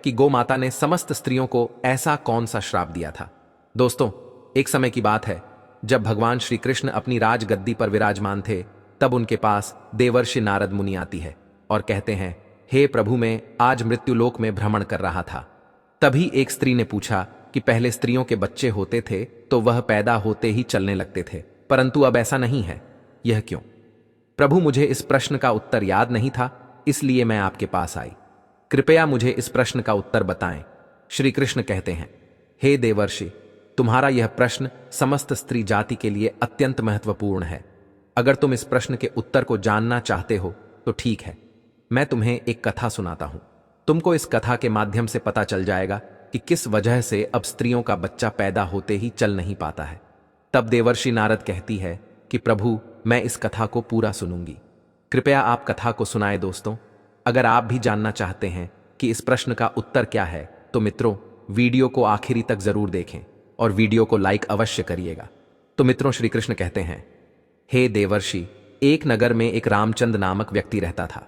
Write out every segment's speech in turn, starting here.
कि गौ माता ने समस्त स्त्रियों को ऐसा कौन सा श्राप दिया था। दोस्तों, एक समय की बात है जब भगवान श्री कृष्ण अपनी राजगद्दी पर विराजमान थे, तब उनके पास देवर्षि नारद मुनि आती है और कहते हैं, हे प्रभु, मैं आज मृत्युलोक में भ्रमण कर रहा था। तभी एक स्त्री ने पूछा कि पहले स्त्रियों के बच्चे होते थे तो वह पैदा होते ही चलने लगते थे, परंतु अब ऐसा नहीं है, यह क्यों? प्रभु, मुझे इस प्रश्न का उत्तर याद नहीं था, इसलिए मैं आपके पास आई। कृपया मुझे इस प्रश्न का उत्तर बताएं। श्री कृष्ण कहते हैं, हे देवर्षि, तुम्हारा यह प्रश्न समस्त स्त्री जाति के लिए अत्यंत महत्वपूर्ण है। अगर तुम इस प्रश्न के उत्तर को जानना चाहते हो तो ठीक है, मैं तुम्हें एक कथा सुनाता हूं। तुमको इस कथा के माध्यम से पता चल जाएगा कि किस वजह से अब स्त्रियों का बच्चा पैदा होते ही चल नहीं पाता है। तब देवर्षि नारद कहती है कि प्रभु, मैं इस कथा को पूरा सुनूंगी, कृपया आप कथा को सुनाएं। दोस्तों, अगर आप भी जानना चाहते हैं कि इस प्रश्न का उत्तर क्या है तो मित्रों, वीडियो को आखिरी तक जरूर देखें और वीडियो को लाइक अवश्य करिएगा। तो मित्रों, श्री कृष्ण कहते हैं, हे देवर्षि, एक नगर में एक रामचंद नामक व्यक्ति रहता था।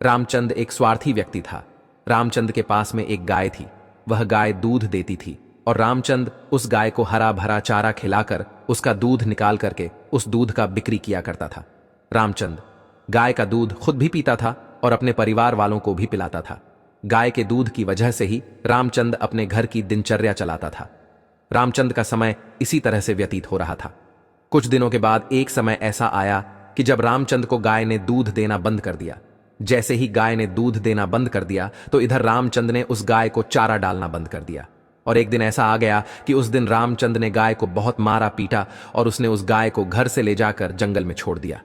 रामचंद एक स्वार्थी व्यक्ति था। रामचंद के पास में एक गाय थी। वह गाय दूध देती थी और रामचंद उस गाय को हरा भरा चारा खिलाकर उसका दूध निकाल करके उस दूध का बिक्री किया करता था। रामचंद गाय का दूध खुद भी पीता था और अपने परिवार वालों को भी पिलाता था। गाय के दूध की वजह से ही रामचंद अपने घर की दिनचर्या चलाता था। रामचंद का समय इसी तरह से व्यतीत हो रहा था। कुछ दिनों के बाद एक समय ऐसा आया कि जब रामचंद को गाय ने दूध देना बंद कर दिया। जैसे ही गाय ने दूध देना बंद कर दिया तो इधर रामचंद ने उस गाय को चारा डालना बंद कर दिया। और एक दिन ऐसा आ गया कि उस दिन रामचंद ने गाय को बहुत मारा पीटा और उसने उस गाय को घर से ले जाकर जंगल में छोड़ दिया।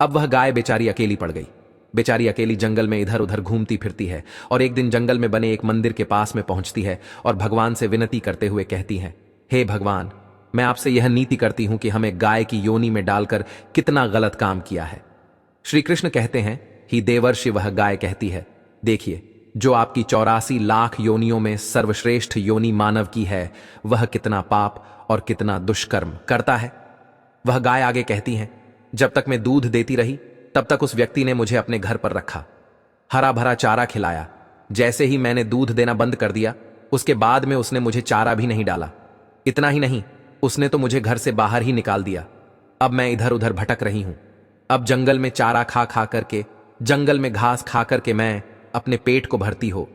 अब वह गाय बेचारी अकेली पड़ गई। बेचारी अकेली जंगल में इधर उधर घूमती फिरती है और एक दिन जंगल में बने एक मंदिर के पास में पहुंचती है और भगवान से विनती करते हुए कहती है, हे भगवान, मैं आपसे यह नीति करती हूं कि हमें गाय की योनि में डालकर कितना गलत काम किया है। श्री कृष्ण कहते हैं, ही देवर्षि, वह गाय कहती है, देखिए, जो आपकी 84 लाख योनियों में सर्वश्रेष्ठ योनि मानव की है, वह कितना पाप और कितना दुष्कर्म करता है। वह गाय आगे कहती है, जब तक मैं दूध देती रही तब तक उस व्यक्ति ने मुझे अपने घर पर रखा, हरा भरा चारा खिलाया। जैसे ही मैंने दूध देना बंद कर दिया, उसके बाद में उसने मुझे चारा भी नहीं डाला। इतना ही नहीं, उसने तो मुझे घर से बाहर ही निकाल दिया। अब मैं इधर उधर भटक रही हूं। अब जंगल में चारा खा खा करके, जंगल में घास खा करके मैं अपने पेट को भरती हो।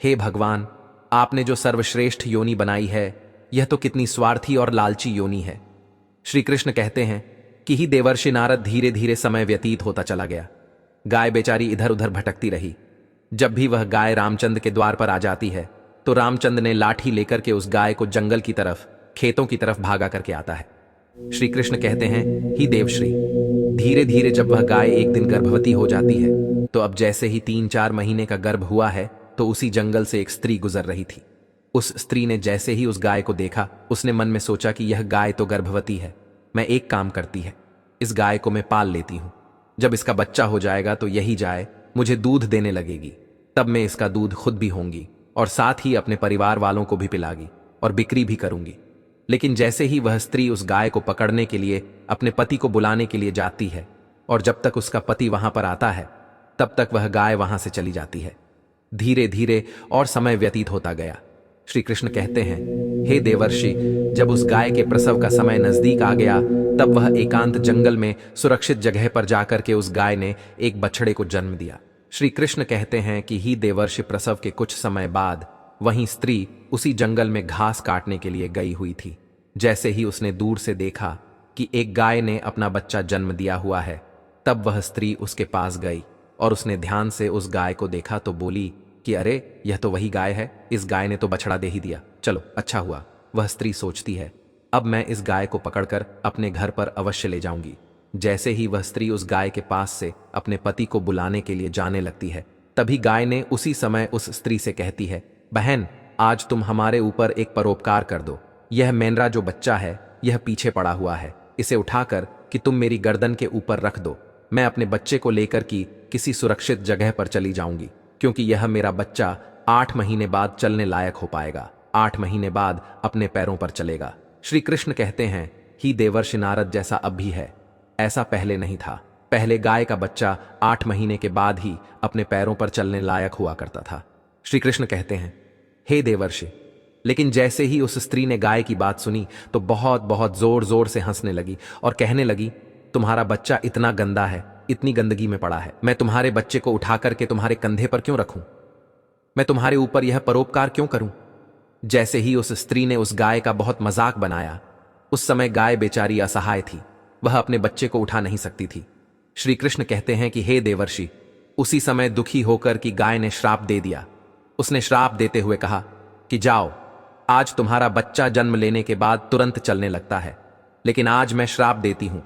हे भगवान, आपने जो सर्वश्रेष्ठ योनि बनाई है, यह तो कितनी स्वार्थी और लालची योनि है। श्री कृष्ण कहते हैं कि ही देवर्षि नारद, धीरे धीरे समय व्यतीत होता चला गया। गाय बेचारी इधर उधर भटकती रही। जब भी वह गाय रामचंद के द्वार पर आ जाती है तो रामचंद ने लाठी लेकर के उस गाय को जंगल की तरफ, खेतों की तरफ भागा करके आता है। श्री कृष्ण कहते हैं, ही देवश्री, धीरे धीरे जब वह गाय एक दिन गर्भवती हो जाती है तो अब जैसे ही 3-4 महीने का गर्भ हुआ है तो उसी जंगल से एक स्त्री गुजर रही थी। उस स्त्री ने जैसे ही उस गाय को देखा, उसने मन में सोचा कि यह गाय तो गर्भवती है, मैं एक काम करती है, इस गाय को मैं पाल लेती हूं। जब इसका बच्चा हो जाएगा तो यही गाय मुझे दूध देने लगेगी, तब मैं इसका दूध खुद भी होंगी और साथ ही अपने परिवार वालों को भी पिलागी और बिक्री भी करूंगी। लेकिन जैसे ही वह स्त्री उस गाय को पकड़ने के लिए अपने पति को बुलाने के लिए जाती है और जब तक उसका पति वहां पर आता है तब तक वह गाय वहां से चली जाती है। धीरे धीरे और समय व्यतीत होता गया। श्री कृष्ण कहते हैं, हे देवर्षि, जब उस गाय के प्रसव का समय नजदीक आ गया तब वह एकांत जंगल में सुरक्षित जगह पर जाकर के उस गाय ने एक बछड़े को जन्म दिया। श्री कृष्ण कहते हैं कि ही देवर्षि, प्रसव के कुछ समय बाद वहीं स्त्री उसी जंगल में घास काटने के लिए गई हुई थी। जैसे ही उसने दूर से देखा कि एक गाय ने अपना बच्चा जन्म दिया हुआ है, तब वह स्त्री उसके पास गई और उसने ध्यान से उस गाय को देखा तो बोली कि अरे, यह तो वही गाय है, इस गाय ने तो बछड़ा दे ही दिया, चलो अच्छा हुआ। वह स्त्री सोचती है, अब मैं इस गाय को पकड़कर अपने घर पर अवश्य ले जाऊंगी। जैसे ही वह स्त्री उस गाय के पास से अपने पति को बुलाने के लिए जाने लगती है, तभी गाय ने उसी समय उस स्त्री से कहती है, बहन, आज तुम हमारे ऊपर एक परोपकार कर दो। यह मेरा जो बच्चा है, यह पीछे पड़ा हुआ है, इसे उठाकर कि तुम मेरी गर्दन के ऊपर रख दो। मैं अपने बच्चे को लेकर की किसी सुरक्षित जगह पर चली जाऊंगी, क्योंकि यह मेरा बच्चा 8 महीने बाद चलने लायक हो पाएगा, 8 महीने बाद अपने पैरों पर चलेगा। श्री कृष्ण कहते हैं, ही देवर्षि नारद, जैसा अब भी है ऐसा पहले नहीं था। पहले गाय का बच्चा 8 महीने के बाद ही अपने पैरों पर चलने लायक हुआ करता था। श्री कृष्ण कहते हैं, हे देवर्षि। लेकिन जैसे ही उस स्त्री ने गाय की बात सुनी तो बहुत बहुत जोर जोर से हंसने लगी और कहने लगी, तुम्हारा बच्चा इतना गंदा है, इतनी गंदगी में पड़ा है, मैं तुम्हारे बच्चे को उठा करके तुम्हारे कंधे पर क्यों रखूं? मैं तुम्हारे ऊपर यह परोपकार क्यों करूं? जैसे ही उस स्त्री ने उस गाय का बहुत मजाक बनाया, उस समय गाय बेचारी असहाय थी, वह अपने बच्चे को उठा नहीं सकती थी। श्री कृष्ण कहते हैं कि हे देवर्षि, उसी समय दुखी होकर कि गाय ने श्राप दे दिया। उसने श्राप देते हुए कहा कि जाओ, आज तुम्हारा बच्चा जन्म लेने के बाद तुरंत चलने लगता है, लेकिन आज मैं श्राप देती हूं,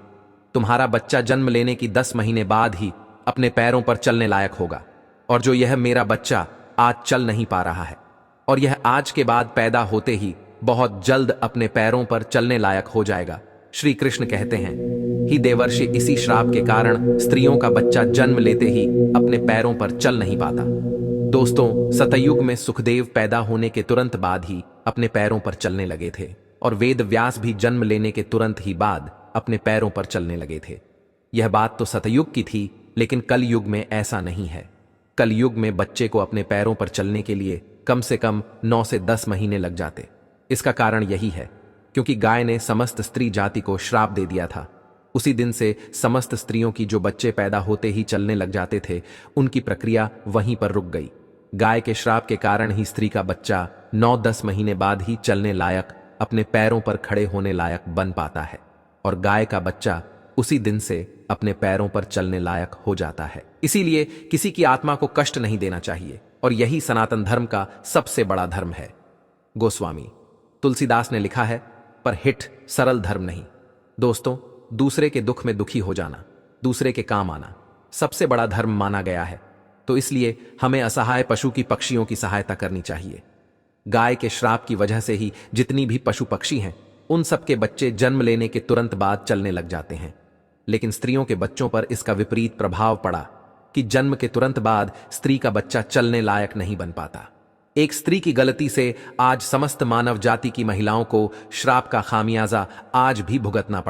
तुम्हारा बच्चा जन्म लेने की 10 महीने बाद ही अपने पैरों पर चलने लायक होगा, और जो यह मेरा बच्चा आज चल नहीं पा रहा है और यह आज के बाद पैदा होते ही बहुत जल्द अपने पैरों पर चलने लायक हो जाएगा। श्री कृष्ण कहते हैं, ही देवर्षि, इसी श्राप के कारण स्त्रियों का बच्चा जन्म लेते ही अपने पैरों पर चल नहीं पाता। दोस्तों, सतयुग में सुखदेव पैदा होने के तुरंत बाद ही अपने पैरों पर चलने लगे थे और वेद व्यास भी जन्म लेने के तुरंत ही बाद अपने पैरों पर चलने लगे थे। यह बात तो सतयुग की थी, लेकिन कलयुग में ऐसा नहीं है। कलयुग में बच्चे को अपने पैरों पर चलने के लिए कम से कम 9 से 10 महीने लग जाते। इसका कारण यही है क्योंकि गाय ने समस्त स्त्री जाति को श्राप दे दिया था। उसी दिन से समस्त स्त्रियों की जो बच्चे पैदा होते ही चलने लग जाते थे, उनकी प्रक्रिया वहीं पर रुक गई। गाय के श्राप के कारण ही स्त्री का बच्चा 9-10 महीने बाद ही चलने लायक, अपने पैरों पर खड़े होने लायक बन पाता है और गाय का बच्चा उसी दिन से अपने पैरों पर चलने लायक हो जाता है। इसीलिए किसी की आत्मा को कष्ट नहीं देना चाहिए और यही सनातन धर्म का सबसे बड़ा धर्म है। गोस्वामी तुलसीदास ने लिखा है, पर हिट सरल धर्म नहीं। दोस्तों, दूसरे के दुख में दुखी हो जाना, दूसरे के काम आना सबसे बड़ा धर्म माना गया है। तो इसलिए हमें असहाय पशु की पक्षियों की सहायता करनी चाहिए। गाय के श्राप की वजह से ही जितनी भी पशु पक्षी हैं, उन सबके बच्चे जन्म लेने के तुरंत बाद चलने लग जाते हैं। लेकिन स्त्रियों के बच्चों पर इसका विपरीत प्रभाव पड़ा कि जन्म के तुरंत बाद स्त्री का बच्चा चलने लायक नहीं बन पाता। एक स्त्री की गलती से आज समस्त मानव जाति की महिलाओं को श्राप का खामियाजा आज भी भुगतना पड़ा।